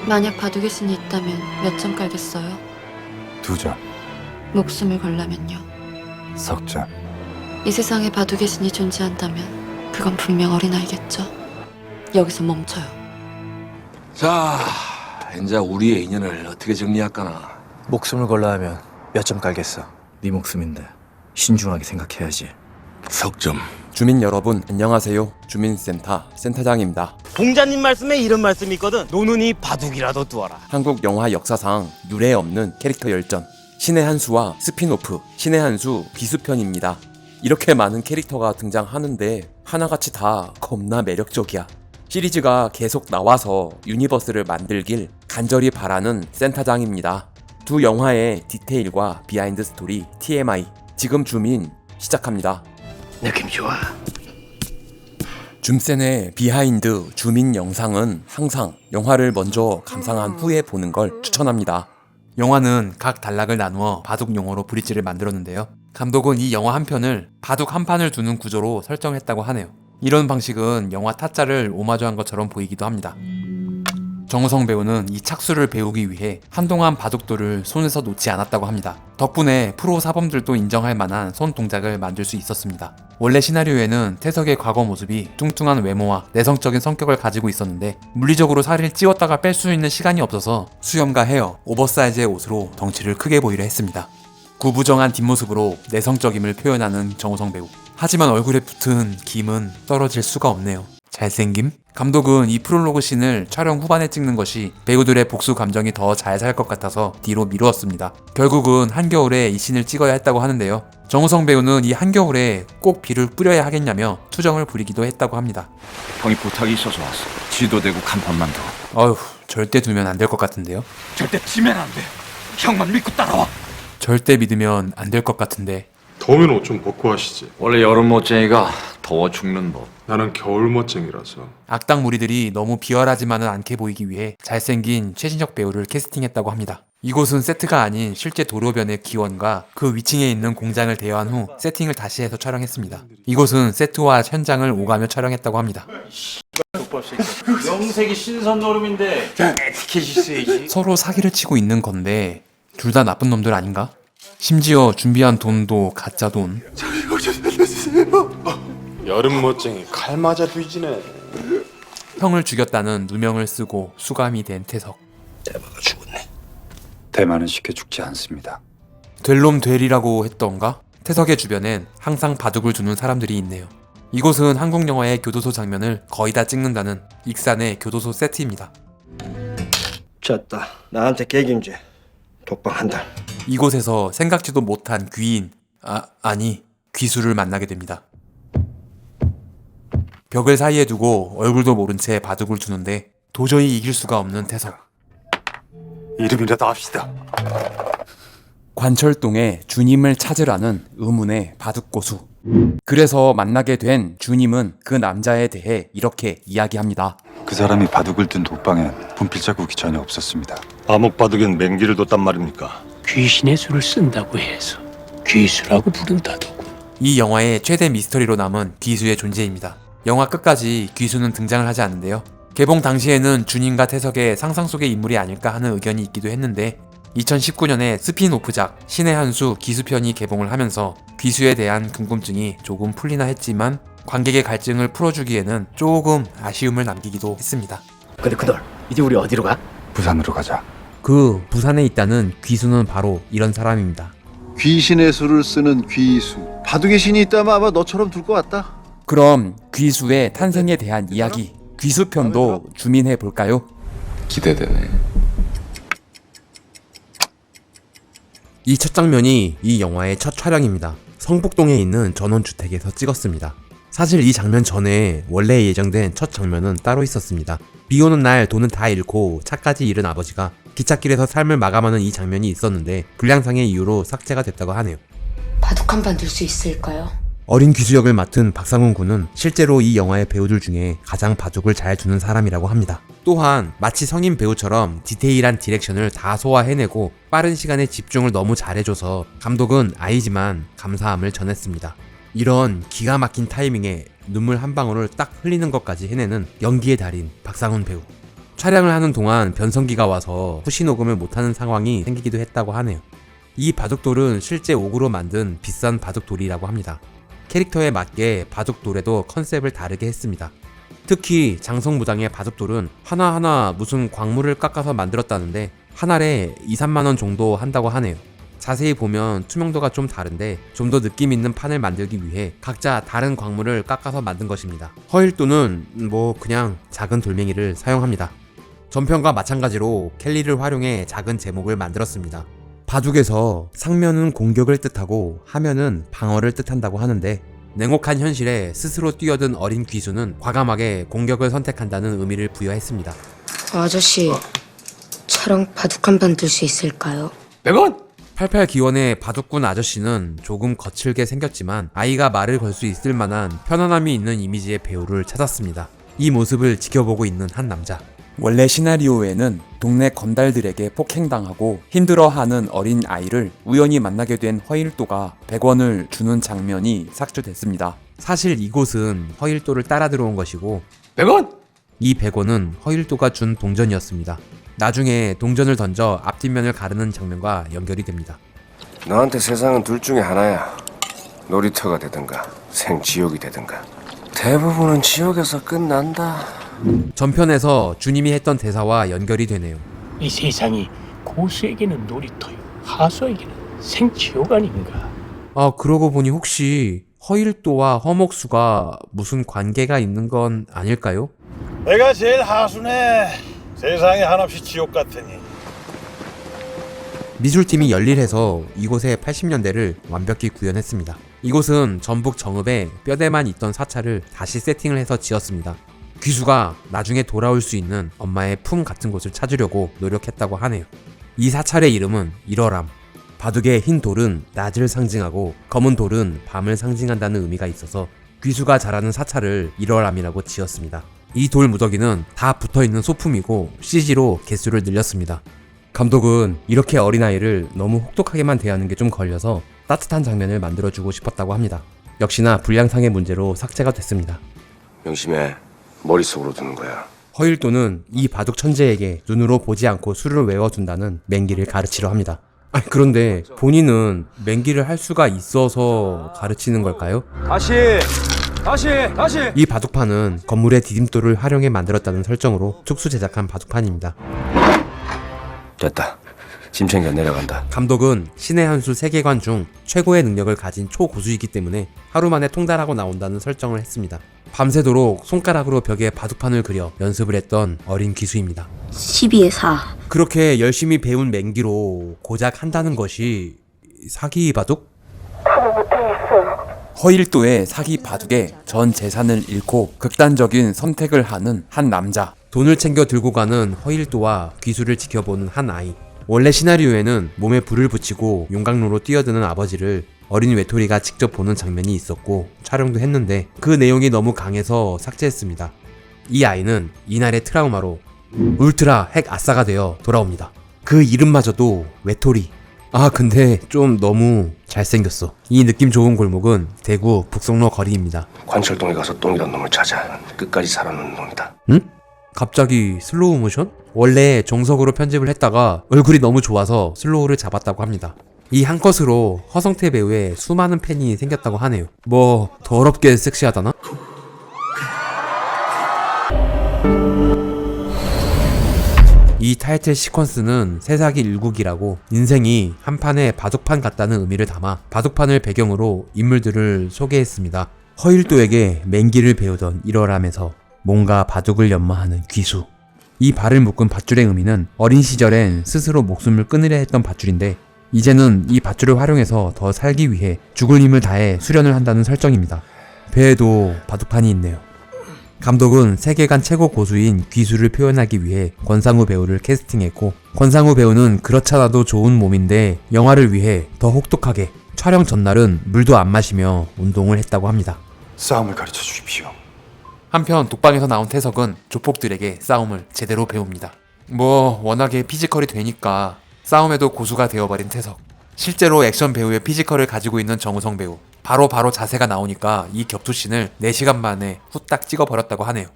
만약 바둑의 신이 있다면 몇 점 깔겠어요? 2점, 목숨을 걸라면요. 석점. 이 세상에 바둑의 신이 존재한다면 그건 분명 어린아이겠죠. 여기서 멈춰요. 자, 이제 우리의 인연을 어떻게 정리할까나. 목숨을 걸라 하면 몇 점 깔겠어? 네 목숨인데 신중하게 생각해야지. 석점. 주민 여러분 안녕하세요. 주민센터 센터장입니다. 공자님 말씀에 이런 말씀이 있거든. 노는이 바둑이라도 두어라. 한국 영화 역사상 유례 없는 캐릭터 열전, 신의 한 수와 스피노프 신의 한 수 비수편입니다. 이렇게 많은 캐릭터가 등장하는데 하나같이 다 겁나 매력적이야. 시리즈가 계속 나와서 유니버스를 만들길 간절히 바라는 센터장입니다. 두 영화의 디테일과 비하인드 스토리 TMI 지금 주민 시작합니다. 느낌 좋아. 줌센의 비하인드 주민 영상은 항상 영화를 먼저 감상한 후에 보는 걸 추천합니다. 영화는 각 단락을 나누어 바둑 용어로 브릿지를 만들었는데요. 감독은 이 영화 한 편을 바둑 한 판을 두는 구조로 설정했다고 하네요. 이런 방식은 영화 타짜를 오마주한 것처럼 보이기도 합니다. 정우성 배우는 이 착수를 배우기 위해 한동안 바둑돌을 손에서 놓지 않았다고 합니다. 덕분에 프로 사범들도 인정할 만한 손 동작을 만들 수 있었습니다. 원래 시나리오에는 태석의 과거 모습이 뚱뚱한 외모와 내성적인 성격을 가지고 있었는데 물리적으로 살을 찌웠다가 뺄 수 있는 시간이 없어서 수염과 헤어, 오버사이즈의 옷으로 덩치를 크게 보이려 했습니다. 구부정한 뒷모습으로 내성적임을 표현하는 정우성 배우. 하지만 얼굴에 붙은 김은 떨어질 수가 없네요. 잘생김? 감독은 이 프롤로그 씬을 촬영 후반에 찍는 것이 배우들의 복수 감정이 더 잘 살 것 같아서 뒤로 미루었습니다. 결국은 한겨울에 이 씬을 찍어야 했다고 하는데요. 정우성 배우는 이 한겨울에 꼭 비를 뿌려야 하겠냐며 투정을 부리기도 했다고 합니다. 형이 부탁이 있어서 왔어. 지도대고 간판만 더. 어휴, 절대 두면 안 될 것 같은데요? 절대 지면 안 돼. 형만 믿고 따라와. 절대 믿으면 안 될 것 같은데. 더우면 옷 좀 벗고 하시지. 원래 여름 멋쟁이가 더워 죽는 법. 나는 겨울 멋쟁이라서. 악당 무리들이 너무 비열하지만은 않게 보이기 위해 잘생긴 최신혁 배우를 캐스팅했다고 합니다. 이곳은 세트가 아닌 실제 도로변의 기원과 그 위층에 있는 공장을 대여한 후 세팅을 다시 해서 촬영했습니다. 이곳은 세트와 현장을 오가며 촬영했다고 합니다. 영색이 신선 노름인데 에티켓이 있어야지. 서로 사기를 치고 있는 건데 둘 다 나쁜 놈들 아닌가? 심지어 준비한 돈도 가짜 돈. 여름 멋쟁이 칼 맞아 뒤지네. 형을 죽였다는 누명을 쓰고 수감이 된 태석. 대마가 죽었네. 대마는 쉽게 죽지 않습니다. 될 놈 되리라고 했던가? 태석의 주변엔 항상 바둑을 두는 사람들이 있네요. 이곳은 한국 영화의 교도소 장면을 거의 다 찍는다는 익산의 교도소 세트입니다. 졌다. 나한테 개김제. 독방 한 달. 이곳에서 생각지도 못한 귀인, 아니 귀수를 만나게 됩니다. 벽을 사이에 두고 얼굴도 모른 채 바둑을 두는데 도저히 이길 수가 없는 태석. 이름이라도 합시다. 관철동에 주님을 찾으라는 의문의 바둑고수. 그래서 만나게 된 주님은 그 남자에 대해 이렇게 이야기합니다. 그 사람이 바둑을 둔 독방엔 분필 자국이 전혀 없었습니다. 암흑바둑엔 맹기를 뒀단 말입니까? 귀신의 수를 쓴다고 해서 귀수라고 부른다더군. 이 영화의 최대 미스터리로 남은 귀수의 존재입니다. 영화 끝까지 귀수는 등장을 하지 않는데요. 개봉 당시에는 주님과 태석의 상상 속의 인물이 아닐까 하는 의견이 있기도 했는데 2019년에 스피노프작 신의 한 수 기수편이 개봉을 하면서 귀수에 대한 궁금증이 조금 풀리나 했지만 관객의 갈증을 풀어주기에는 조금 아쉬움을 남기기도 했습니다. 근데 그들 이제 우리 어디로 가? 부산으로 가자. 그 부산에 있다는 귀수는 바로 이런 사람입니다. 귀신의 수를 쓰는 귀수. 바둑의 신이 있다면 아마 너처럼 둘 것 같다. 그럼 귀수의 탄생에 대한 이야기, 귀수편도 주민해 볼까요? 기대되네. 이 첫 장면이 이 영화의 첫 촬영입니다. 성북동에 있는 전원주택에서 찍었습니다. 사실 이 장면 전에 원래 예정된 첫 장면은 따로 있었습니다. 비 오는 날 돈은 다 잃고 차까지 잃은 아버지가 기찻길에서 삶을 마감하는 이 장면이 있었는데 불량상의 이유로 삭제가 됐다고 하네요. 바둑 한 판 둘 수 있을까요? 어린 귀수 역을 맡은 박상훈 군은 실제로 이 영화의 배우들 중에 가장 바둑을 잘 두는 사람이라고 합니다. 또한 마치 성인 배우처럼 디테일한 디렉션을 다 소화해내고 빠른 시간에 집중을 너무 잘해줘서 감독은 아이지만 감사함을 전했습니다. 이런 기가 막힌 타이밍에 눈물 한 방울을 딱 흘리는 것까지 해내는 연기의 달인 박상훈 배우. 촬영을 하는 동안 변성기가 와서 후시 녹음을 못하는 상황이 생기기도 했다고 하네요. 이 바둑돌은 실제 옥으로 만든 비싼 바둑돌이라고 합니다. 캐릭터에 맞게 바둑돌에도 컨셉을 다르게 했습니다. 특히 장성무당의 바둑돌은 하나하나 무슨 광물을 깎아서 만들었다는데 한 알에 2-3만원 정도 한다고 하네요. 자세히 보면 투명도가 좀 다른데 좀 더 느낌 있는 판을 만들기 위해 각자 다른 광물을 깎아서 만든 것입니다. 허일도는 뭐 그냥 작은 돌멩이를 사용합니다. 전편과 마찬가지로 켈리를 활용해 작은 제목을 만들었습니다. 바둑에서 상면은 공격을 뜻하고 하면은 방어를 뜻한다고 하는데 냉혹한 현실에 스스로 뛰어든 어린 귀수는 과감하게 공격을 선택한다는 의미를 부여했습니다. 아저씨, 차랑 바둑 한 판 들 수 있을까요? 100원! 88기원의 바둑꾼 아저씨는 조금 거칠게 생겼지만 아이가 말을 걸 수 있을 만한 편안함이 있는 이미지의 배우를 찾았습니다. 이 모습을 지켜보고 있는 한 남자. 원래 시나리오에는 동네 건달들에게 폭행당하고 힘들어하는 어린 아이를 우연히 만나게 된 허일도가 100원을 주는 장면이 삭제됐습니다. 사실 이곳은 허일도를 따라 들어온 것이고 100원! 이 100원은 허일도가 준 동전이었습니다. 나중에 동전을 던져 앞뒷면을 가르는 장면과 연결이 됩니다. 너한테 세상은 둘 중에 하나야. 놀이터가 되든가 생지옥이 되든가. 대부분은 지옥에서 끝난다. 전편에서 주님이 했던 대사와 연결이 되네요. 이 세상이 고수에게는 놀이터요, 하수에게는 생지옥 아닌가. 아, 그러고 보니 혹시 허일도와 허목수가 무슨 관계가 있는 건 아닐까요? 내가 제일 하수네. 세상에 한없이 지옥 같으니. 미술팀이 열일해서 이곳의 80년대를 완벽히 구현했습니다. 이곳은 전북 정읍에 뼈대만 있던 사찰을 다시 세팅을 해서 지었습니다. 귀수가 나중에 돌아올 수 있는 엄마의 품 같은 곳을 찾으려고 노력했다고 하네요. 이 사찰의 이름은 일어람. 바둑의 흰 돌은 낮을 상징하고 검은 돌은 밤을 상징한다는 의미가 있어서 귀수가 자라는 사찰을 일어람이라고 지었습니다. 이 돌 무더기는 다 붙어있는 소품이고 CG로 개수를 늘렸습니다. 감독은 이렇게 어린아이를 너무 혹독하게만 대하는 게 좀 걸려서 따뜻한 장면을 만들어주고 싶었다고 합니다. 역시나 분량상의 문제로 삭제가 됐습니다. 명심해. 머릿속으로 두는 거야. 허일도는 이 바둑 천재에게 눈으로 보지 않고 수를 외워둔다는 맹기를 가르치려 합니다. 그런데 본인은 맹기를 할 수가 있어서 가르치는 걸까요? 다시. 이 바둑판은 건물의 디딤돌을 활용해 만들었다는 설정으로 특수 제작한 바둑판입니다. 됐다. 짐 챙겨 내려간다. 감독은 신의 한 수 세계관 중 최고의 능력을 가진 초고수이기 때문에 하루 만에 통달하고 나온다는 설정을 했습니다. 밤새도록 손가락으로 벽에 바둑판을 그려 연습을 했던 어린 기수입니다. 12에 4. 그렇게 열심히 배운 맹기로 고작 한다는 것이 사기 바둑? 허일도의 사기 바둑에 전 재산을 잃고 극단적인 선택을 하는 한 남자. 돈을 챙겨 들고 가는 허일도와 귀수를 지켜보는 한 아이. 원래 시나리오에는 몸에 불을 붙이고 용광로로 뛰어드는 아버지를 어린 외톨이가 직접 보는 장면이 있었고 촬영도 했는데 그 내용이 너무 강해서 삭제했습니다. 이 아이는 이날의 트라우마로 울트라 핵 아싸가 되어 돌아옵니다. 그 이름마저도 외톨이. 근데 좀 너무 잘생겼어. 이 느낌 좋은 골목은 대구 북성로 거리입니다. 관철동에 가서 똥이란 놈을 찾아. 끝까지 살아남는 놈이다. 응? 갑자기 슬로우 모션? 원래 정석으로 편집을 했다가 얼굴이 너무 좋아서 슬로우를 잡았다고 합니다. 이 한 컷으로 허성태 배우의 수많은 팬이 생겼다고 하네요. 뭐 더럽게 섹시하다나? 이 타이틀 시퀀스는 새사기 일국이라고 인생이 한 판의 바둑판 같다는 의미를 담아 바둑판을 배경으로 인물들을 소개했습니다. 허일도에게 맹기를 배우던 일어람에서 뭔가 바둑을 연마하는 귀수. 이 발을 묶은 밧줄의 의미는 어린 시절엔 스스로 목숨을 끊으려 했던 밧줄인데 이제는 이 밧줄을 활용해서 더 살기 위해 죽을 힘을 다해 수련을 한다는 설정입니다. 배에도 바둑판이 있네요. 감독은 세계관 최고 고수인 귀수를 표현하기 위해 권상우 배우를 캐스팅했고 권상우 배우는 그렇잖아도 좋은 몸인데 영화를 위해 더 혹독하게 촬영 전날은 물도 안 마시며 운동을 했다고 합니다. 싸움을 가르쳐 주십시오. 한편 독방에서 나온 태석은 조폭들에게 싸움을 제대로 배웁니다. 뭐 워낙에 피지컬이 되니까 싸움에도 고수가 되어버린 태석. 실제로 액션 배우의 피지컬을 가지고 있는 정우성 배우. 바로 자세가 나오니까 이 격투씬을 4시간 만에 후딱 찍어버렸다고 하네요.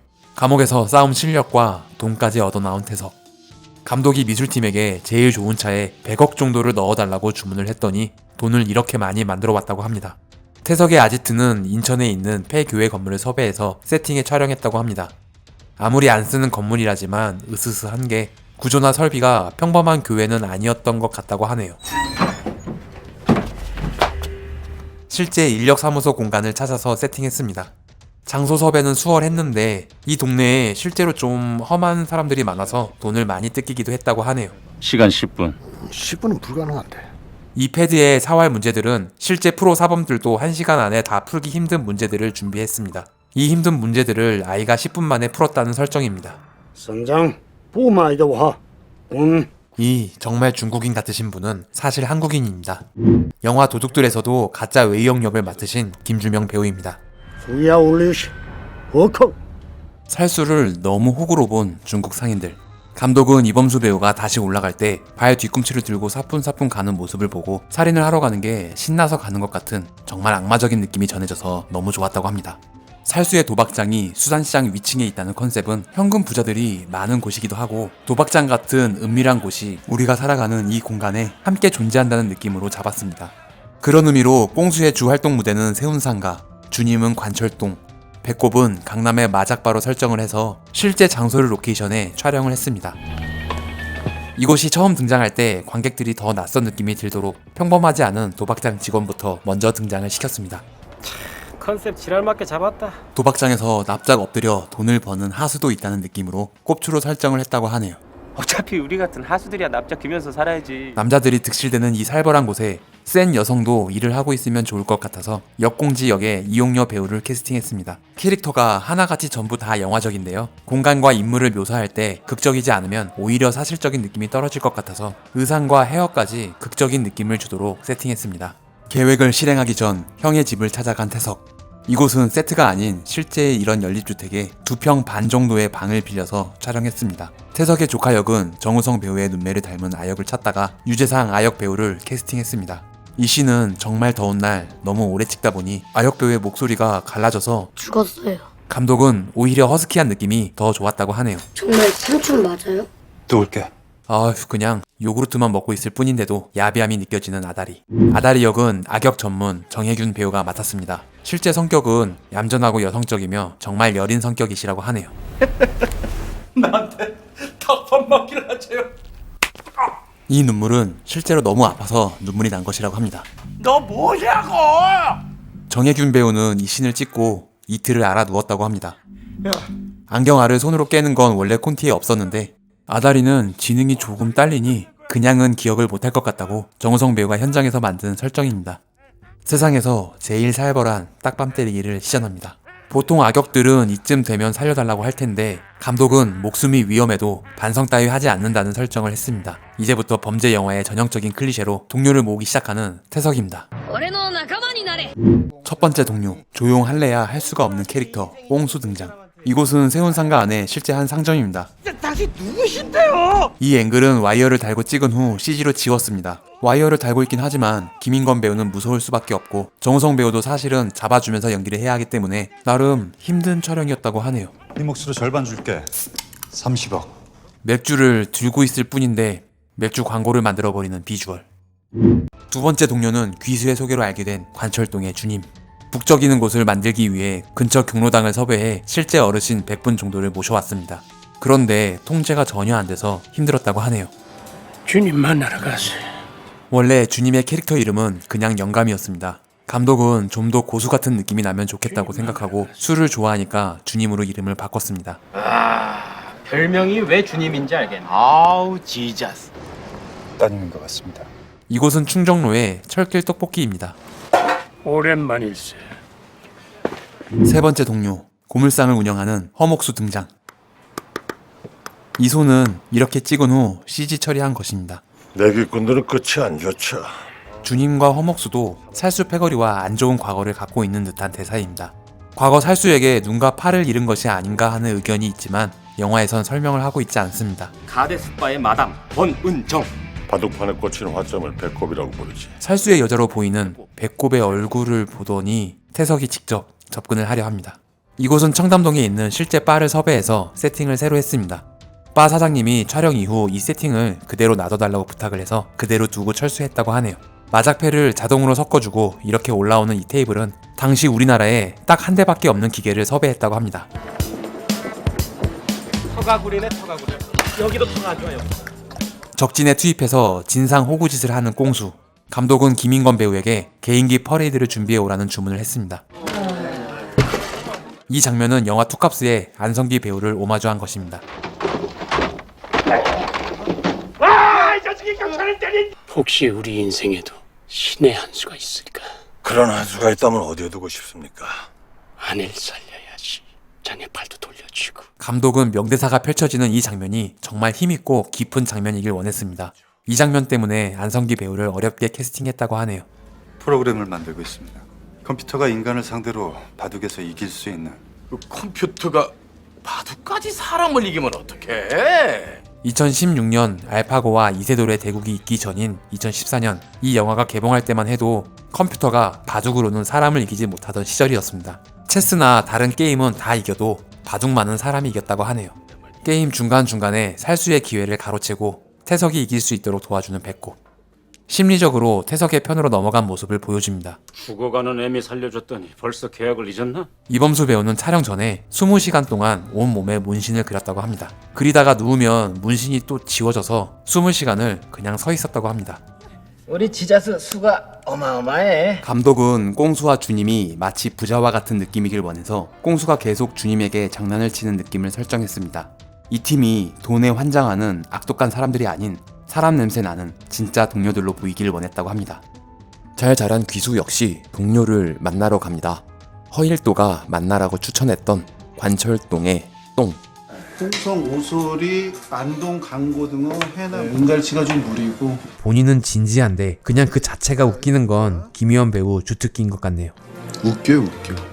감옥에서 싸움 실력과 돈까지 얻어 나온 태석. 감독이 미술팀에게 제일 좋은 차에 100억 정도를 넣어달라고 주문을 했더니 돈을 이렇게 많이 만들어 왔다고 합니다. 태석의 아지트는 인천에 있는 폐교회 건물을 섭외해서 세팅에 촬영했다고 합니다. 아무리 안 쓰는 건물이라지만 으스스한 게 구조나 설비가 평범한 교회는 아니었던 것 같다고 하네요. 실제 인력사무소 공간을 찾아서 세팅했습니다. 장소 섭외는 수월했는데 이 동네에 실제로 좀 험한 사람들이 많아서 돈을 많이 뜯기기도 했다고 하네요. 시간 10분. 10분은 불가능한데. 이 패드의 사활 문제들은 실제 프로 사범들도 1시간 안에 다 풀기 힘든 문제들을 준비했습니다. 이 힘든 문제들을 아이가 10분 만에 풀었다는 설정입니다. 성장 부마이더와 이 정말 중국인 같으신 분은 사실 한국인입니다. 영화 도둑들에서도 가짜 외형 역을 맡으신 김주명 배우입니다. 수야 올리시 워커 살수를 너무 호구로 본 중국 상인들. 감독은 이범수 배우가 다시 올라갈 때 발 뒤꿈치를 들고 사뿐사뿐 가는 모습을 보고 살인을 하러 가는 게 신나서 가는 것 같은 정말 악마적인 느낌이 전해져서 너무 좋았다고 합니다. 살수의 도박장이 수산시장 위층에 있다는 컨셉은 현금 부자들이 많은 곳이기도 하고 도박장 같은 은밀한 곳이 우리가 살아가는 이 공간에 함께 존재한다는 느낌으로 잡았습니다. 그런 의미로 꽁수의 주 활동 무대는 세운상가, 주님은 관철동, 배꼽은 강남의 마작바로 설정을 해서 실제 장소를 로케이션에 촬영을 했습니다. 이곳이 처음 등장할 때 관객들이 더 낯선 느낌이 들도록 평범하지 않은 도박장 직원부터 먼저 등장을 시켰습니다. 컨셉 지랄맞게 잡았다. 도박장에서 납작 엎드려 돈을 버는 하수도 있다는 느낌으로 꼽추로 설정을 했다고 하네요. 어차피 우리 같은 하수들이야 납작 기면서 살아야지. 남자들이 득실되는 이 살벌한 곳에 센 여성도 일을 하고 있으면 좋을 것 같아서 역공지 역에 이용녀 배우를 캐스팅했습니다. 캐릭터가 하나같이 전부 다 영화적인데요. 공간과 인물을 묘사할 때 극적이지 않으면 오히려 사실적인 느낌이 떨어질 것 같아서 의상과 헤어까지 극적인 느낌을 주도록 세팅했습니다. 계획을 실행하기 전 형의 집을 찾아간 태석. 이곳은 세트가 아닌 실제 이런 연립주택에 2평 반 정도의 방을 빌려서 촬영했습니다. 태석의 조카 역은 정우성 배우의 눈매를 닮은 아역을 찾다가 유재상 아역 배우를 캐스팅했습니다. 이 씬은 정말 더운 날 너무 오래 찍다 보니 아역 배우의 목소리가 갈라져서 죽었어요. 감독은 오히려 허스키한 느낌이 더 좋았다고 하네요. 정말 삼촌 맞아요? 누울게. 아휴 그냥 요구르트만 먹고 있을 뿐인데도 야비함이 느껴지는 아다리. 아다리 역은 악역 전문 정혜균 배우가 맡았습니다. 실제 성격은 얌전하고 여성적이며 정말 여린 성격이시라고 하네요. 나한테 닭밥 먹기를 하세요. 이 눈물은 실제로 너무 아파서 눈물이 난 것이라고 합니다. 너 뭐냐고! 정혜균 배우는 이 씬을 찍고 이틀을 알아 누웠다고 합니다. 안경알을 손으로 깨는 건 원래 콘티에 없었는데 아다리는 지능이 조금 딸리니 그냥은 기억을 못할 것 같다고 정우성 배우가 현장에서 만든 설정입니다. 세상에서 제일 살벌한 딱밤 때리기를 시전합니다. 보통 악역들은 이쯤 되면 살려달라고 할 텐데 감독은 목숨이 위험해도 반성 따위 하지 않는다는 설정을 했습니다. 이제부터 범죄 영화의 전형적인 클리셰로 동료를 모으기 시작하는 태석입니다. 첫 번째 동료, 조용할래야 할 수가 없는 캐릭터 꽁수 등장. 이곳은 세운상가 안에 실제 한 상점입니다. 당신 누구신데요? 이 앵글은 와이어를 달고 찍은 후 CG로 지웠습니다. 와이어를 달고 있긴 하지만 김인권 배우는 무서울 수밖에 없고 정우성 배우도 사실은 잡아주면서 연기를 해야 하기 때문에 나름 힘든 촬영이었다고 하네요. 네 몫으로 절반 줄게. 30억. 맥주를 들고 있을 뿐인데 맥주 광고를 만들어버리는 비주얼. 두 번째 동료는 귀수의 소개로 알게 된 관철동의 주님. 북적이는 곳을 만들기 위해 근처 경로당을 섭외해 실제 어르신 100분 정도를 모셔왔습니다. 그런데 통제가 전혀 안 돼서 힘들었다고 하네요. 주님 만나러 가세요. 원래 주님의 캐릭터 이름은 그냥 영감이었습니다. 감독은 좀 더 고수 같은 느낌이 나면 좋겠다고 생각하고 술을 좋아하니까 주님으로 이름을 바꿨습니다. 별명이 왜 주님인지 알겠네. 아우 지자스. 따님인 것 같습니다. 이곳은 충정로의 철길 떡볶이입니다. 오랜만일세. 세 번째 동료, 고물상을 운영하는 허목수 등장. 이 손은 이렇게 찍은 후 CG 처리한 것입니다. 내기꾼들은 끝이 안 좋죠. 주님과 허목수도 살수 패거리와 안 좋은 과거를 갖고 있는 듯한 대사입니다. 과거 살수에게 눈과 팔을 잃은 것이 아닌가 하는 의견이 있지만 영화에선 설명을 하고 있지 않습니다. 가데스파의 마담 권은정. 바둑판에 꽂힌 화점을 배꼽이라고 부르지. 살수의 여자로 보이는 배꼽의 얼굴을 보더니 태석이 직접 접근을 하려 합니다. 이곳은 청담동에 있는 실제 바를 섭외해서 세팅을 새로 했습니다. 바 사장님이 촬영 이후 이 세팅을 그대로 놔둬달라고 부탁을 해서 그대로 두고 철수했다고 하네요. 마작패를 자동으로 섞어주고 이렇게 올라오는 이 테이블은 당시 우리나라에 딱 한 대밖에 없는 기계를 섭외했다고 합니다. 터가구리네 터가구리. 여기도 터가 안 좋아요. 적진에 투입해서 진상 호구짓을 하는 꽁수. 감독은 김인권 배우에게 개인기 퍼레이드를 준비해 오라는 주문을 했습니다. 이 장면은 영화 투캅스의 안성기 배우를 오마주한 것입니다. 혹시 우리 인생에도 신의 한 수가 있을까? 그런 한 수가 있다면 어디에 두고 싶습니까? 아내를 살려야지. 자네 팔도 돌려주고. 감독은 명대사가 펼쳐지는 이 장면이 정말 힘있고 깊은 장면이길 원했습니다. 이 장면 때문에 안성기 배우를 어렵게 캐스팅했다고 하네요. 프로그램을 만들고 있습니다. 컴퓨터가 인간을 상대로 바둑에서 이길 수 있는. 그 컴퓨터가 바둑까지 사람을 이기면 어떡해? 2016년 알파고와 이세돌의 대국이 있기 전인 2014년 이 영화가 개봉할 때만 해도 컴퓨터가 바둑으로는 사람을 이기지 못하던 시절이었습니다. 체스나 다른 게임은 다 이겨도 바둑만은 사람이 이겼다고 하네요. 게임 중간중간에 살수의 기회를 가로채고 태석이 이길 수 있도록 도와주는 백호. 심리적으로 태석의 편으로 넘어간 모습을 보여줍니다. 죽어가는 애미 살려줬더니 벌써 계약을 잊었나? 이범수 배우는 촬영 전에 20시간 동안 온몸에 문신을 그렸다고 합니다. 그리다가 누우면 문신이 또 지워져서 20시간을 그냥 서 있었다고 합니다. 우리 지자스 수가 어마어마해. 감독은 꽁수와 주님이 마치 부자와 같은 느낌이길 원해서 꽁수가 계속 주님에게 장난을 치는 느낌을 설정했습니다. 이 팀이 돈에 환장하는 악독한 사람들이 아닌 사람 냄새 나는 진짜 동료들로 보이길 원했다고 합니다. 잘 자란 귀수 역시 동료를 만나러 갑니다. 허일도가 만나라고 추천했던 관철동의 똥. 홍성, 오소리, 안동, 강고등어, 해남, 은갈치가 좀 무리고. 본인은 진지한데 그냥 그 자체가 웃기는 건 김희원 배우 주특기인 것 같네요. 웃겨.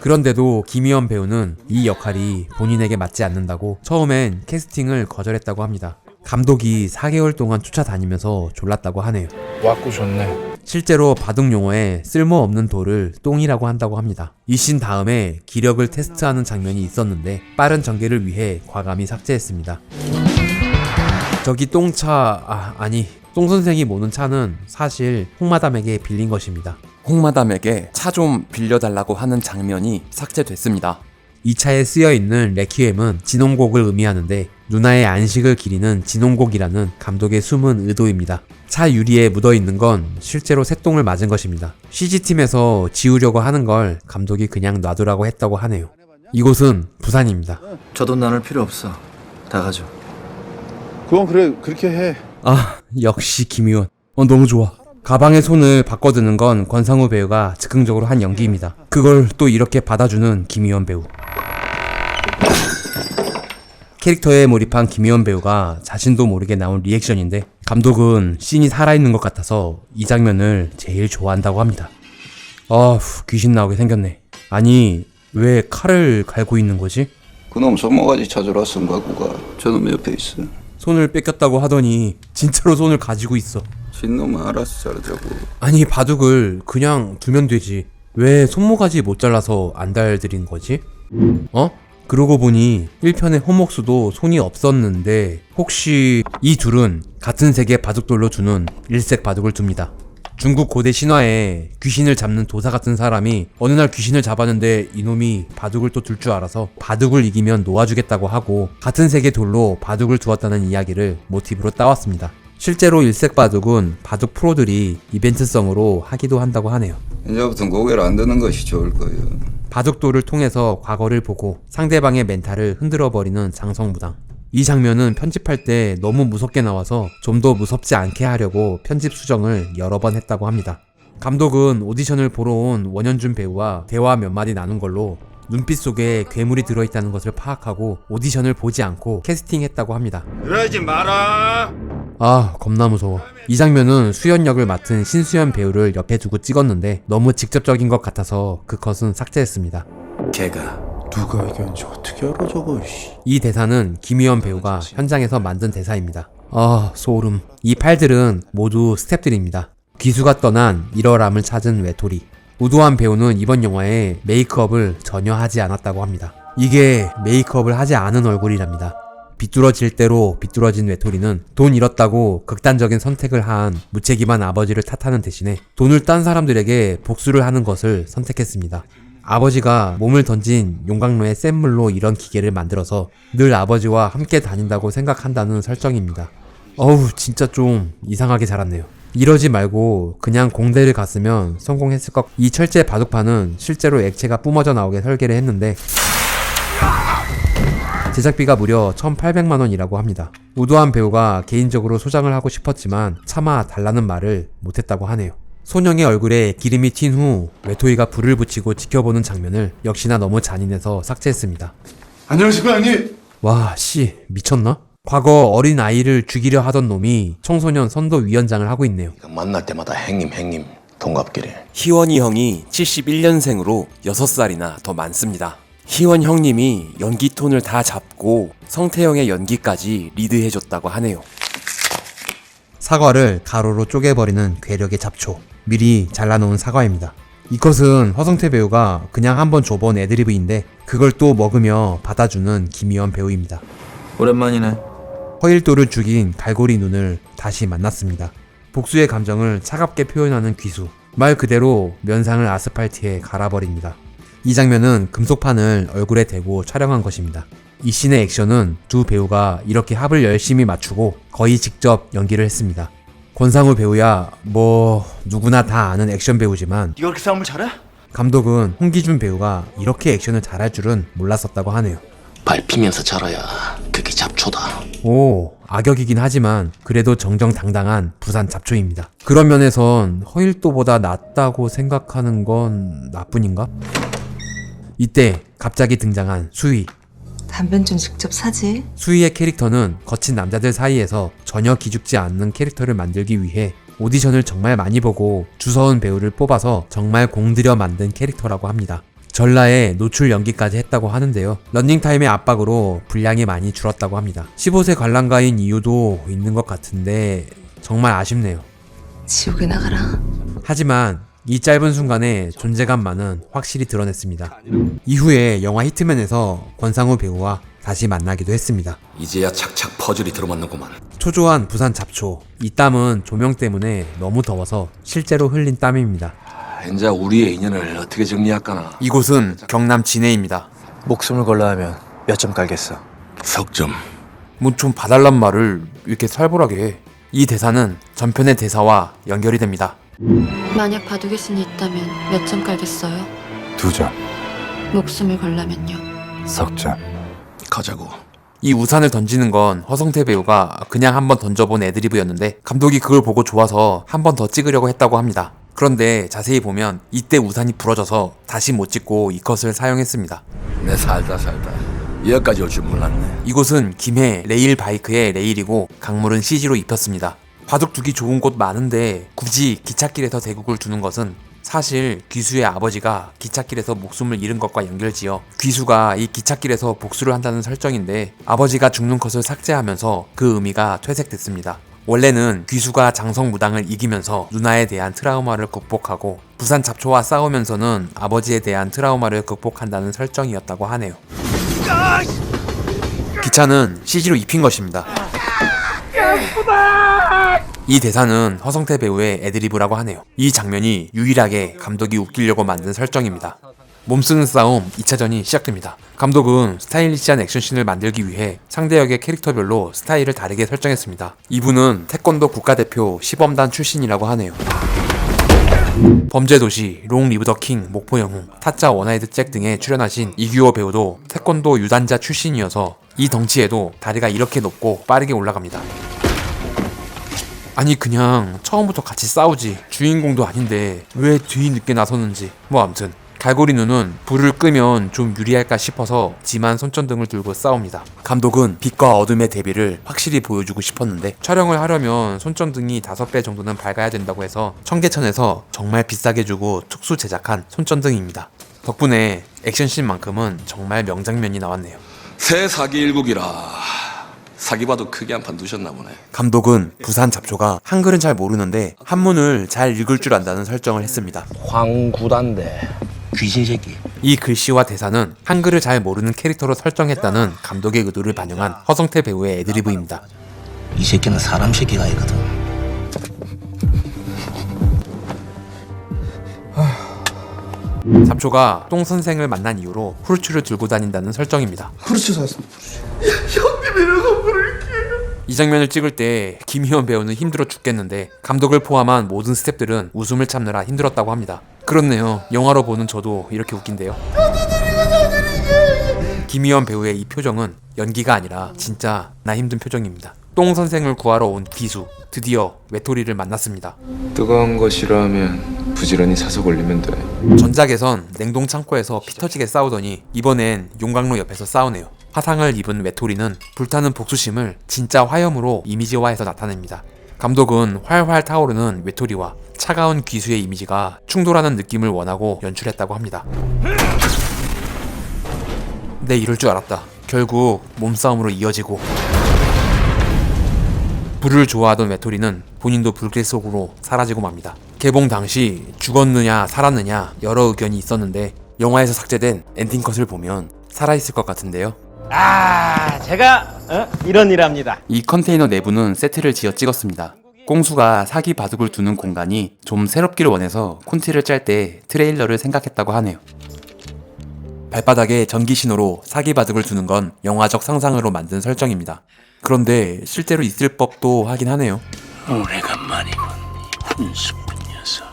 그런데도 김희원 배우는 이 역할이 본인에게 맞지 않는다고 처음엔 캐스팅을 거절했다고 합니다. 감독이 4개월 동안 쫓아다니면서 졸랐다고 하네요. 왔고 좋네. 실제로 바둑 용어에 쓸모없는 돌을 똥이라고 한다고 합니다. 이 씬 다음에 기력을 테스트하는 장면이 있었는데 빠른 전개를 위해 과감히 삭제했습니다. 저기 똥차 똥 선생이 모는 차는 사실 홍마담에게 빌린 것입니다. 홍마담에게 차 좀 빌려달라고 하는 장면이 삭제됐습니다. 이 차에 쓰여있는 레퀴엠은 진홍곡을 의미하는데 누나의 안식을 기리는 진홍곡이라는 감독의 숨은 의도입니다. 차 유리에 묻어있는 건 실제로 새똥을 맞은 것입니다. CG팀에서 지우려고 하는 걸 감독이 그냥 놔두라고 했다고 하네요. 이곳은 부산입니다. 저 돈 나눌 필요 없어. 다 가져. 그건 그래, 그렇게 해. 아, 역시 김희원. 너무 좋아. 가방에 손을 바꿔드는 건 권상우 배우가 즉흥적으로 한 연기입니다. 그걸 또 이렇게 받아주는 김희원 배우. 캐릭터에 몰입한 김희원 배우가 자신도 모르게 나온 리액션인데 감독은 씬이 살아있는 것 같아서 이 장면을 제일 좋아한다고 합니다. 귀신 나오게 생겼네. 아니, 왜 칼을 갈고 있는 거지? 그놈 손모가지 찾으러 왔은 거구가 저놈 옆에 있어. 손을 뺏겼다고 하더니 진짜로 손을 가지고 있어. 진놈은 알아서 자르자고. 아니, 바둑을 그냥 두면 되지. 왜 손모가지 못 잘라서 안 달드린 거지? 그러고 보니 1편의 호목수도 손이 없었는데 혹시 이 둘은 같은 색의 바둑돌로 두는 일색 바둑을 둡니다. 중국 고대 신화에 귀신을 잡는 도사 같은 사람이 어느 날 귀신을 잡았는데 이놈이 바둑을 또 둘 줄 알아서 바둑을 이기면 놓아주겠다고 하고 같은 색의 돌로 바둑을 두었다는 이야기를 모티브로 따왔습니다. 실제로 일색 바둑은 바둑 프로들이 이벤트성으로 하기도 한다고 하네요. 이제부터는 고개를 안 드는 것이 좋을 거예요. 바둑돌을 통해서 과거를 보고 상대방의 멘탈을 흔들어버리는 장성무당. 이 장면은 편집할 때 너무 무섭게 나와서 좀 더 무섭지 않게 하려고 편집 수정을 여러 번 했다고 합니다. 감독은 오디션을 보러 온 원현준 배우와 대화 몇 마디 나눈 걸로 눈빛 속에 괴물이 들어있다는 것을 파악하고 오디션을 보지 않고 캐스팅했다고 합니다. 그러지 마라. 겁나 무서워. 이 장면은 수연 역을 맡은 신수연 배우를 옆에 두고 찍었는데 너무 직접적인 것 같아서 그 컷은 삭제했습니다. 걔가 누가 이겼는지 어떻게 알아 저거. 이 대사는 김희원 배우가 현장에서 만든 대사입니다. 소름. 이 팔들은 모두 스텝들입니다. 귀수가 떠난 일어람을 찾은 외톨이. 우도환 배우는 이번 영화에 메이크업을 전혀 하지 않았다고 합니다. 이게 메이크업을 하지 않은 얼굴이랍니다. 비뚤어질 대로 비뚤어진 외톨이는 돈 잃었다고 극단적인 선택을 한 무책임한 아버지를 탓하는 대신에 돈을 딴 사람들에게 복수를 하는 것을 선택했습니다. 아버지가 몸을 던진 용광로의 센 물로 이런 기계를 만들어서 늘 아버지와 함께 다닌다고 생각한다는 설정입니다. 어우, 진짜 좀 이상하게 자랐네요. 이러지 말고 그냥 공대를 갔으면 성공했을 것. 이 철제 바둑판은 실제로 액체가 뿜어져 나오게 설계를 했는데 제작비가 무려 1,800만원이라고 합니다. 우도한 배우가 개인적으로 소장을 하고 싶었지만 차마 달라는 말을 못했다고 하네요. 소년의 얼굴에 기름이 튄 후 외톨이가 불을 붙이고 지켜보는 장면을 역시나 너무 잔인해서 삭제했습니다. 안녕하십니까 형님. 와, 씨, 미쳤나? 과거 어린 아이를 죽이려 하던 놈이 청소년 선도위원장을 하고 있네요. 만날 때마다 행님 동갑끼리. 희원이 형이 71년생으로 6살이나 더 많습니다. 희원 형님이 연기 톤을 다 잡고 성태형의 연기까지 리드해줬다고 하네요. 사과를 가로로 쪼개버리는 괴력의 잡초. 미리 잘라놓은 사과입니다. 이것은 허성태 배우가 그냥 한번 줘본 애드리브인데 그걸 또 먹으며 받아주는 김희원 배우입니다. 오랜만이네. 허일도를 죽인 갈고리 눈을 다시 만났습니다. 복수의 감정을 차갑게 표현하는 귀수. 말 그대로 면상을 아스팔트에 갈아버립니다. 이 장면은 금속판을 얼굴에 대고 촬영한 것입니다. 이 씬의 액션은 두 배우가 이렇게 합을 열심히 맞추고 거의 직접 연기를 했습니다. 권상우 배우야 뭐 누구나 다 아는 액션 배우지만 네가 그렇게 싸움을 잘해? 감독은 홍기준 배우가 이렇게 액션을 잘할 줄은 몰랐었다고 하네요. 밟히면서 자라야 그게 잡초다. 오, 악역이긴 하지만 그래도 정정당당한 부산 잡초입니다. 그런 면에선 허일도보다 낫다고 생각하는 건 나뿐인가? 이때 갑자기 등장한 수희. 담배는 좀 직접 사지. 수희의 캐릭터는 거친 남자들 사이에서 전혀 기죽지 않는 캐릭터를 만들기 위해 오디션을 정말 많이 보고 주서은 배우를 뽑아서 정말 공들여 만든 캐릭터라고 합니다. 전라에 노출 연기까지 했다고 하는데요. 런닝타임의 압박으로 분량이 많이 줄었다고 합니다. 15세 관람가인 이유도 있는 것 같은데 정말 아쉽네요. 지옥에 나가라. 하지만 이 짧은 순간에 존재감만은 확실히 드러냈습니다. 이후에 영화 히트맨에서 권상우 배우와 다시 만나기도 했습니다. 이제야 착착 퍼즐이 들어맞는구만. 초조한 부산 잡초. 이 땀은 조명 때문에 너무 더워서 실제로 흘린 땀입니다. 이제 우리의 인연을 어떻게 정리할까나. 이곳은 경남 진해입니다. 목숨을 걸라 하면 몇 점 깔겠어? 석점. 뭐 좀 봐달란 말을 이렇게 살벌하게 해. 이 대사는 전편의 대사와 연결이 됩니다. 만약 바둑의 신이 있다면 몇 점 깔겠어요? 2점, 목숨을 걸라면요? 석점. 가자고. 이 우산을 던지는 건 허성태 배우가 그냥 한번 던져본 애드리브였는데 감독이 그걸 보고 좋아서 한 번 더 찍으려고 했다고 합니다. 그런데 자세히 보면 이때 우산이 부러져서 다시 못 찍고 이 컷을 사용했습니다. 내 살다 여기까지 올 줄 몰랐네. 이곳은 김해 레일 바이크의 레일이고 강물은 CG로 입혔습니다. 바둑 두기 좋은 곳 많은데 굳이 기찻길에서 대국을 두는 것은 사실 귀수의 아버지가 기찻길에서 목숨을 잃은 것과 연결지어 귀수가 이 기찻길에서 복수를 한다는 설정인데 아버지가 죽는 컷을 삭제하면서 그 의미가 퇴색됐습니다. 원래는 귀수가 장성무당을 이기면서 누나에 대한 트라우마를 극복하고 부산 잡초와 싸우면서는 아버지에 대한 트라우마를 극복한다는 설정이었다고 하네요. 기차는 CG로 입힌 것입니다. 이 대사는 허성태 배우의 애드리브라고 하네요. 이 장면이 유일하게 감독이 웃기려고 만든 설정입니다. 몸쓰는 싸움 2차전이 시작됩니다. 감독은 스타일리시한 액션씬을 만들기 위해 상대 역의 캐릭터별로 스타일을 다르게 설정했습니다. 이분은 태권도 국가대표 시범단 출신이라고 하네요. 범죄도시, 롱 리브 더 킹, 목포 영웅, 타짜 원아이드 잭 등에 출연하신 이규호 배우도 태권도 유단자 출신이어서 이 덩치에도 다리가 이렇게 높고 빠르게 올라갑니다. 아니 그냥 처음부터 같이 싸우지, 주인공도 아닌데 왜 뒤늦게 나서는지. 뭐 암튼 갈고리 눈은 불을 끄면 좀 유리할까 싶어서 지만 손전등을 들고 싸웁니다. 감독은 빛과 어둠의 대비를 확실히 보여주고 싶었는데 촬영을 하려면 손전등이 5배 정도는 밝아야 된다고 해서 청계천에서 정말 비싸게 주고 특수 제작한 손전등입니다. 덕분에 액션씬만큼은 정말 명장면이 나왔네요. 새 사기 일국이라 사기봐도 크게 한 판 두셨나 보네. 감독은 부산 잡초가 한글은 잘 모르는데 한문을 잘 읽을 줄 안다는 설정을 했습니다. 황구단대 귀신 새끼. 이 글씨와 대사는 한글을 잘 모르는 캐릭터로 설정했다는 감독의 의도를 반영한 허성태 배우의 애드리브입니다. 이 새끼는 사람 새끼가 아니거든. 잡초가 똥 선생을 만난 이후로 후르츠를 들고 다닌다는 설정입니다. 후르츠 사왔습니다. 이 장면을 찍을 때 김희원 배우는 힘들어 죽겠는데 감독을 포함한 모든 스태프들은 웃음을 참느라 힘들었다고 합니다. 그렇네요. 영화로 보는 저도 이렇게 웃긴데요. 김희원 배우의 이 표정은 연기가 아니라 진짜 나 힘든 표정입니다. 똥 선생을 구하러 온 비수, 드디어 외톨이를 만났습니다. 뜨거운 거 싫어하면 부지런히 사서 올리면 돼. 전작에선 냉동 창고에서 피 터지게 싸우더니 이번엔 용광로 옆에서 싸우네요. 화상을 입은 외톨이는 불타는 복수심을 진짜 화염으로 이미지화해서 나타냅니다. 감독은 활활 타오르는 외톨이와 차가운 귀수의 이미지가 충돌하는 느낌을 원하고 연출했다고 합니다. 네, 이럴 줄 알았다. 결국 몸싸움으로 이어지고 불을 좋아하던 외톨이는 본인도 불길 속으로 사라지고 맙니다. 개봉 당시 죽었느냐 살았느냐 여러 의견이 있었는데 영화에서 삭제된 엔딩 컷을 보면 살아있을 것 같은데요. 제가 이런 일 합니다. 이 컨테이너 내부는 세트를 지어 찍었습니다. 꽁수가 사기 바둑을 두는 공간이 좀 새롭기를 원해서 콘티를 짤 때 트레일러를 생각했다고 하네요. 발바닥에 전기 신호로 사기 바둑을 두는 건 영화적 상상으로 만든 설정입니다. 그런데 실제로 있을 법도 하긴 하네요. 오래간만이군, 훈수꾼 녀석.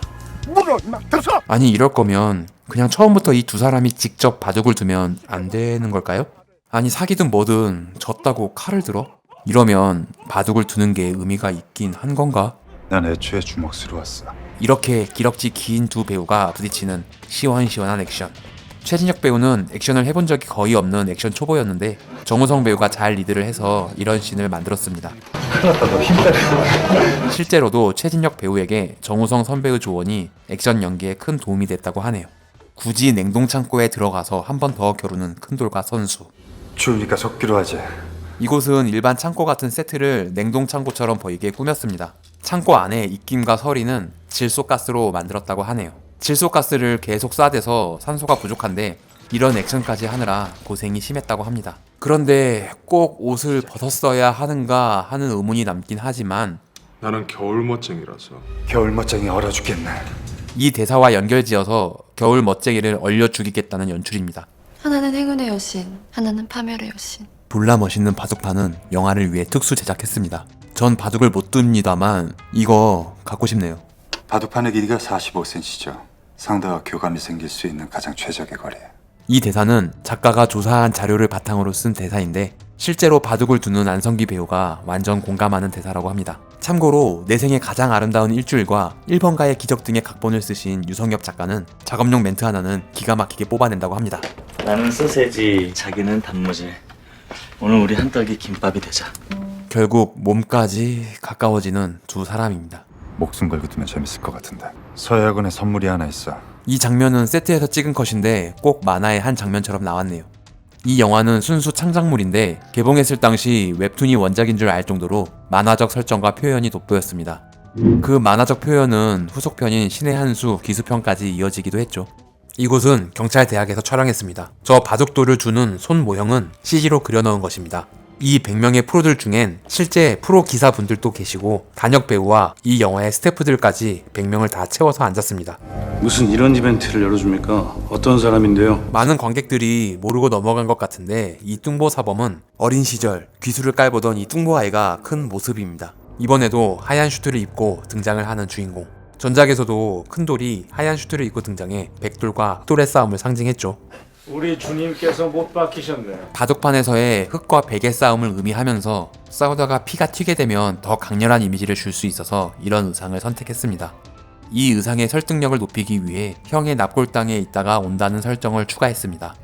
아니, 이럴 거면 그냥 처음부터 이 두 사람이 직접 바둑을 두면 안 되는 걸까요? 아니, 사기든 뭐든 졌다고 칼을 들어? 이러면 바둑을 두는 게 의미가 있긴 한 건가? 난 애초에 주먹수로 왔어. 이렇게 기럭지 긴 두 배우가 부딪히는 시원시원한 액션. 최진혁 배우는 액션을 해본 적이 거의 없는 액션 초보였는데 정우성 배우가 잘 리드를 해서 이런 씬을 만들었습니다. 실제로도 최진혁 배우에게 정우성 선배의 조언이 액션 연기에 큰 도움이 됐다고 하네요. 굳이 냉동창고에 들어가서 한 번 더 겨루는 큰돌과 선수. 추우니까 속기로 하지. 이곳은 일반 창고 같은 세트를 냉동창고처럼 보이게 꾸몄습니다. 창고 안에 입김과 서리는 질소가스로 만들었다고 하네요. 질소가스를 계속 쏴대서 산소가 부족한데 이런 액션까지 하느라 고생이 심했다고 합니다. 그런데 꼭 옷을 벗었어야 하는가 하는 의문이 남긴 하지만 나는 겨울 멋쟁이라서. 겨울 멋쟁이 얼어 죽겠네. 이 대사와 연결지어서 겨울 멋쟁이를 얼려 죽이겠다는 연출입니다. 하나는 행운의 여신, 하나는 파멸의 여신. 졸라 멋있는 바둑판은 영화를 위해 특수 제작했습니다. 전 바둑을 못 둡니다만 이거 갖고 싶네요. 바둑판의 길이가 45cm죠. 상대와 교감이 생길 수 있는 가장 최적의 거리. 이 대사는 작가가 조사한 자료를 바탕으로 쓴 대사인데 실제로 바둑을 두는 안성기 배우가 완전 공감하는 대사라고 합니다. 참고로 내 생애 가장 아름다운 일주일과 1번가의 기적 등의 각본을 쓰신 유성엽 작가는 작업용 멘트 하나는 기가 막히게 뽑아낸다고 합니다. 나는 소세지, 자기는 단무지. 오늘 우리 한떡이 김밥이 되자. 결국 몸까지 가까워지는 두 사람입니다. 목숨 걸고 두면 재밌을 것 같은데. 서해학원에 선물이 하나 있어. 이 장면은 세트에서 찍은 컷인데 꼭 만화의 한 장면처럼 나왔네요. 이 영화는 순수 창작물인데 개봉했을 당시 웹툰이 원작인 줄 알 정도로 만화적 설정과 표현이 돋보였습니다. 그 만화적 표현은 후속편인 신의 한수 기수편까지 이어지기도 했죠. 이곳은 경찰대학에서 촬영했습니다. 저 바둑돌을 주는 손 모형은 CG로 그려넣은 것입니다. 이 100명의 프로들 중엔 실제 프로 기사분들도 계시고 단역 배우와 이 영화의 스태프들까지 100명을 다 채워서 앉았습니다. 무슨 이런 이벤트를 열어줍니까? 어떤 사람인데요? 많은 관객들이 모르고 넘어간 것 같은데 이 뚱보 사범은 어린 시절 귀수를 깔보던 이 뚱보 아이가 큰 모습입니다. 이번에도 하얀 슈트를 입고 등장을 하는 주인공. 전작에서도 큰 돌이 하얀 슈트를 입고 등장해 백돌과 흑돌의 싸움을 상징했죠. 우리 주님께서 못 박히셨네. 바둑판에서의 흑과 백의 싸움을 의미하면서 싸우다가 피가 튀게 되면 더 강렬한 이미지를 줄 수 있어서 이런 의상을 선택했습니다. 이 의상의 설득력을 높이기 위해 형의 납골당에 있다가 온다는 설정을 추가했습니다.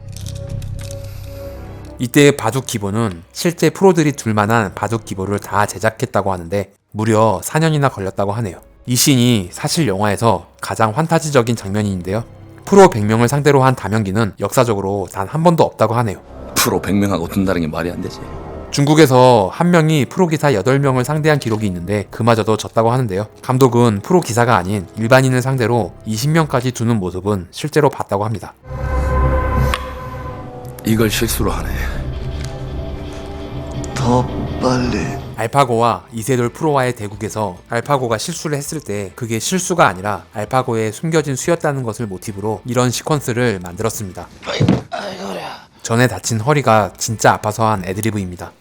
이때의 바둑 기보는 실제 프로들이 둘만한 바둑 기보를 다 제작했다고 하는데 무려 4년이나 걸렸다고 하네요. 이 씬이 사실 영화에서 가장 환타지적인 장면인데요. 프로 100명을 상대로 한 다면기는 역사적으로 단 한 번도 없다고 하네요. 프로 100명하고 둔다는 게 말이 안 되지. 중국에서 한 명이 프로기사 8명을 상대한 기록이 있는데 그마저도 졌다고 하는데요. 감독은 프로기사가 아닌 일반인을 상대로 20명까지 두는 모습은 실제로 봤다고 합니다. 이걸 실수로 하네. 더 빨리. 알파고와 이세돌 프로와의 대국에서 알파고가 실수를 했을 때 그게 실수가 아니라 알파고의 숨겨진 수였다는 것을 모티브로 이런 시퀀스를 만들었습니다. 전에 다친 허리가 진짜 아파서 한 애드리브입니다.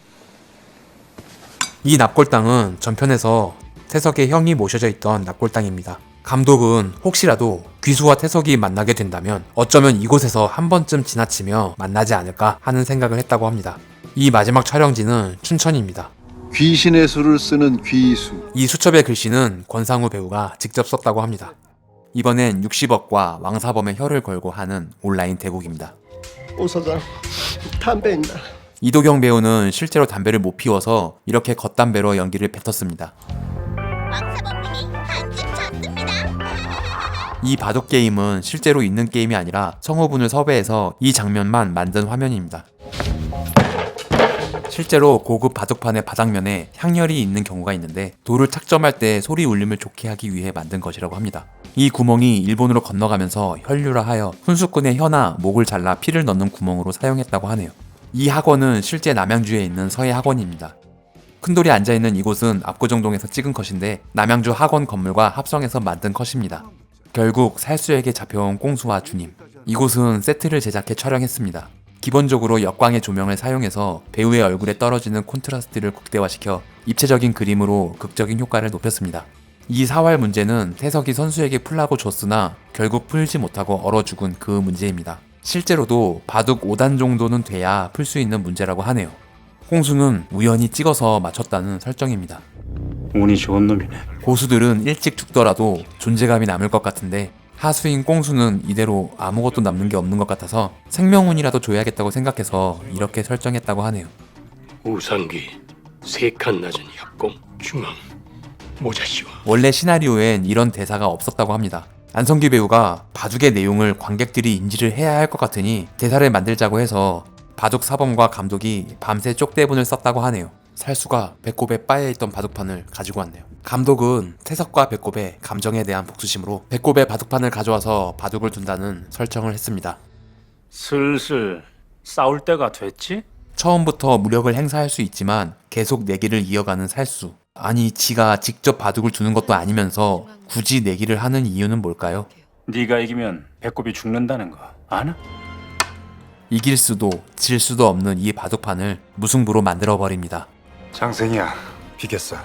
이 납골당은 전편에서 태석의 형이 모셔져 있던 납골당입니다. 감독은 혹시라도 귀수와 태석이 만나게 된다면 어쩌면 이곳에서 한 번쯤 지나치며 만나지 않을까 하는 생각을 했다고 합니다. 이 마지막 촬영지는 춘천입니다. 귀신의 수를 쓰는 귀수. 이 수첩의 글씨는 권상우 배우가 직접 썼다고 합니다. 이번엔 60억과 왕사범의 혀를 걸고 하는 온라인 대국입니다. 오 사장, 담배 있나? 이도경 배우는 실제로 담배를 못 피워서 이렇게 겉담배로 연기를 뱉었습니다. 이 바둑 게임은 실제로 있는 게임이 아니라 성우분을 섭외해서 이 장면만 만든 화면입니다. 실제로 고급 바둑판의 바닥면에 향열이 있는 경우가 있는데 돌을 착점할 때 소리 울림을 좋게 하기 위해 만든 것이라고 합니다. 이 구멍이 일본으로 건너가면서 혈류라하여 훈수꾼의 혀나 목을 잘라 피를 넣는 구멍으로 사용했다고 하네요. 이 학원은 실제 남양주에 있는 서해 학원입니다. 큰돌이 앉아있는 이곳은 압구정동에서 찍은 컷인데 남양주 학원 건물과 합성해서 만든 컷입니다. 결국 살수에게 잡혀온 꽁수와 주님. 이곳은 세트를 제작해 촬영했습니다. 기본적으로 역광의 조명을 사용해서 배우의 얼굴에 떨어지는 콘트라스트를 극대화시켜 입체적인 그림으로 극적인 효과를 높였습니다. 이 사활 문제는 태석이 선수에게 풀라고 줬으나 결국 풀지 못하고 얼어 죽은 그 문제입니다. 실제로도 바둑 5단 정도는 돼야 풀 수 있는 문제라고 하네요. 홍수는 우연히 찍어서 맞췄다는 설정입니다. 운이 좋은 놈이네. 고수들은 일찍 죽더라도 존재감이 남을 것 같은데 하수인 꽁수는 이대로 아무것도 남는 게 없는 것 같아서 생명운이라도 줘야겠다고 생각해서 이렇게 설정했다고 하네요. 우상귀, 3칸 낮은 협공, 중앙, 모자시와. 원래 시나리오엔 이런 대사가 없었다고 합니다. 안성기 배우가 바둑의 내용을 관객들이 인지를 해야 할 것 같으니 대사를 만들자고 해서 바둑 사범과 감독이 밤새 쪽대본을 썼다고 하네요. 살수가 배꼽에 빠여있던 바둑판을 가지고 왔네요. 감독은 태석과 배꼽의 감정에 대한 복수심으로 배꼽에 바둑판을 가져와서 바둑을 둔다는 설정을 했습니다. 슬슬 싸울 때가 됐지? 처음부터 무력을 행사할 수 있지만 계속 내기를 이어가는 살수. 아니 지가 직접 바둑을 두는 것도 아니면서 굳이 내기를 하는 이유는 뭘까요? 네가 이기면 배꼽이 죽는다는 거 아나? 이길 수도 질 수도 없는 이 바둑판을 무승부로 만들어버립니다. 장생이야, 비겼어.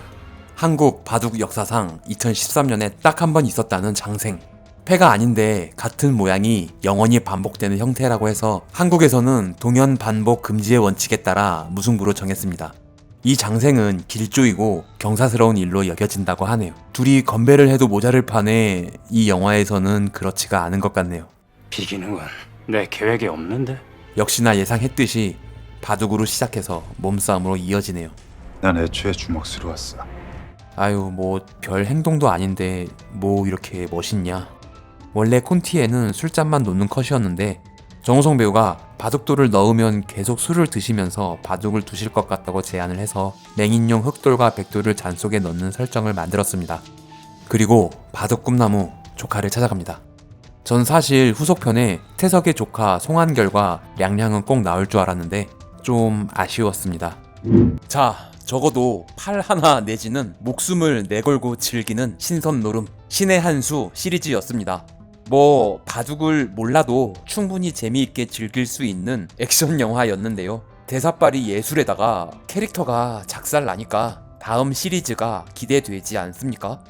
한국 바둑 역사상 2013년에 딱 한 번 있었다는 장생. 패가 아닌데 같은 모양이 영원히 반복되는 형태라고 해서 한국에서는 동연 반복 금지의 원칙에 따라 무승부로 정했습니다. 이 장생은 길조이고 경사스러운 일로 여겨진다고 하네요. 둘이 건배를 해도 모자를 판에 이 영화에서는 그렇지가 않은 것 같네요. 비기는 건 내 계획에 없는데? 역시나 예상했듯이 바둑으로 시작해서 몸싸움으로 이어지네요. 난 애초에 주먹수로 왔어. 아유 뭐 별 행동도 아닌데 뭐 이렇게 멋있냐. 원래 콘티에는 술잔만 놓는 컷이었는데 정우성 배우가 바둑돌을 넣으면 계속 술을 드시면서 바둑을 두실 것 같다고 제안을 해서 맹인용 흑돌과 백돌을 잔 속에 넣는 설정을 만들었습니다. 그리고 바둑 꿈나무 조카를 찾아갑니다. 전 사실 후속편에 태석의 조카 송한결과 량량은 꼭 나올 줄 알았는데 좀 아쉬웠습니다. 자, 적어도 팔 하나 내지는 목숨을 내걸고 즐기는 신선노름 신의 한 수 시리즈였습니다. 뭐 바둑을 몰라도 충분히 재미있게 즐길 수 있는 액션 영화였는데요. 대사빨이 예술에다가 캐릭터가 작살나니까 다음 시리즈가 기대되지 않습니까?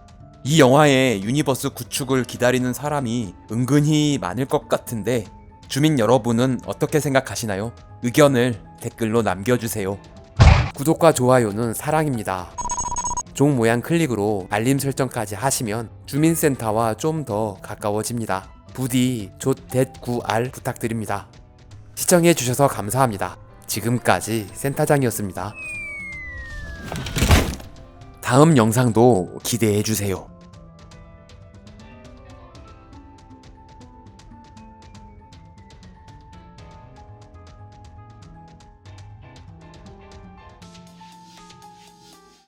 이 영화의 유니버스 구축을 기다리는 사람이 은근히 많을 것 같은데 주민 여러분은 어떻게 생각하시나요? 의견을 댓글로 남겨주세요. 구독과 좋아요는 사랑입니다. 종 모양 클릭으로 알림 설정까지 하시면 주민센터와 좀 더 가까워집니다. 부디 조.9R 부탁드립니다. 시청해주셔서 감사합니다. 지금까지 센터장이었습니다. 다음 영상도 기대해주세요.